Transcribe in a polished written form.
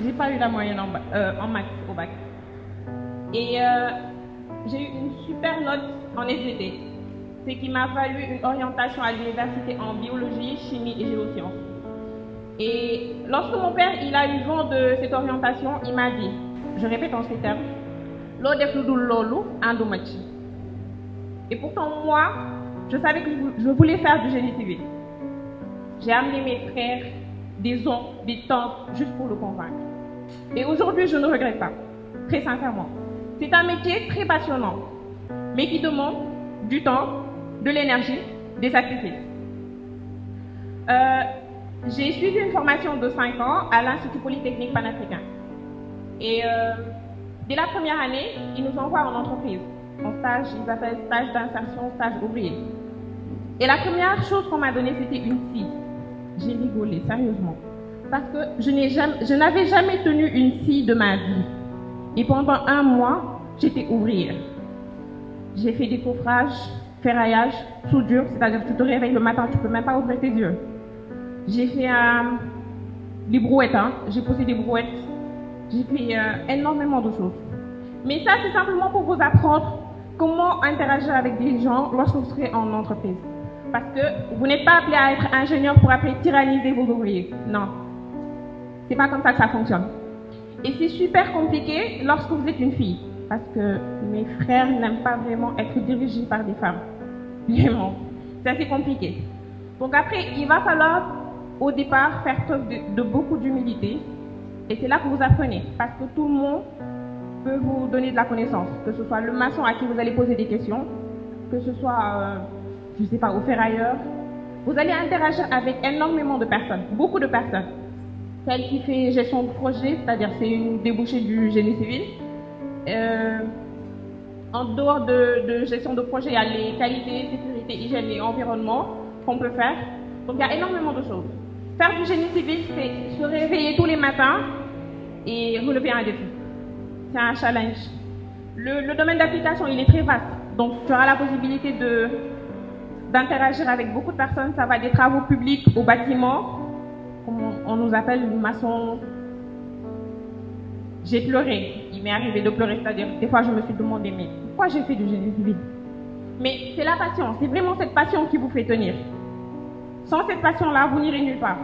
J'ai pas eu la moyenne en maths au bac. Et j'ai eu une super note en SVT, ce qui m'a valu une orientation à l'université en biologie, chimie et géosciences. Et lorsque mon père il a eu vent de cette orientation, il m'a dit, je répète en ces termes, Lo def lu dul loolu ànduma ci. Et pourtant moi, je savais que je voulais faire du génie civil. J'ai amené mes frères, des oncles, des tantes, juste pour le convaincre. Et aujourd'hui, je ne regrette pas, très sincèrement. C'est un métier très passionnant, mais qui demande du temps, de l'énergie, des sacrifices. J'ai suivi une formation de 5 ans à l'Institut Polytechnique Panafricain. Et dès la première année, ils nous envoient en entreprise. En stage, ils appellent stage d'insertion, stage ouvrier. Et la première chose qu'on m'a donnée, c'était une scie. J'ai rigolé, sérieusement. Parce que je n'avais jamais tenu une scie de ma vie. Et pendant 1 mois, j'étais ouvrière. J'ai fait décoffrage, ferraillage, soudure, c'est-à-dire que tu te réveilles le matin, tu ne peux même pas ouvrir tes yeux. J'ai fait des brouettes, j'ai posé des brouettes. J'ai fait énormément de choses. Mais ça, c'est simplement pour vous apprendre comment interagir avec des gens lorsque vous serez en entreprise. Parce que vous n'êtes pas appelé à être ingénieur pour après tyranniser vos ouvriers. Non. C'est pas comme ça que ça fonctionne. Et c'est super compliqué lorsque vous êtes une fille. Parce que mes frères n'aiment pas vraiment être dirigés par des femmes. Vraiment. C'est assez compliqué. Donc après, il va falloir au départ faire preuve de beaucoup d'humilité. Et c'est là que vous apprenez. Parce que tout le monde peut vous donner de la connaissance. Que ce soit le maçon à qui vous allez poser des questions, que ce soit, je ne sais pas, au ferrailleur. Vous allez interagir avec énormément de personnes, beaucoup de personnes. Celle qui fait gestion de projet, c'est-à-dire c'est une débouchée du génie civil. En dehors de gestion de projet, il y a les qualités, sécurité, hygiène et environnement qu'on peut faire. Donc il y a énormément de choses. Faire du génie civil, c'est se réveiller tous les matins et relever un défi. C'est un challenge. Le domaine d'application, il est très vaste. Donc tu auras la possibilité d'interagir avec beaucoup de personnes. Ça va des travaux publics au bâtiment, comme on nous appelle le maçon. J'ai pleuré. Il m'est arrivé de pleurer, c'est-à-dire des fois je me suis demandé mais pourquoi j'ai fait du génie civil? Mais c'est la passion, c'est vraiment cette passion qui vous fait tenir. Sans cette passion-là, vous n'irez nulle part.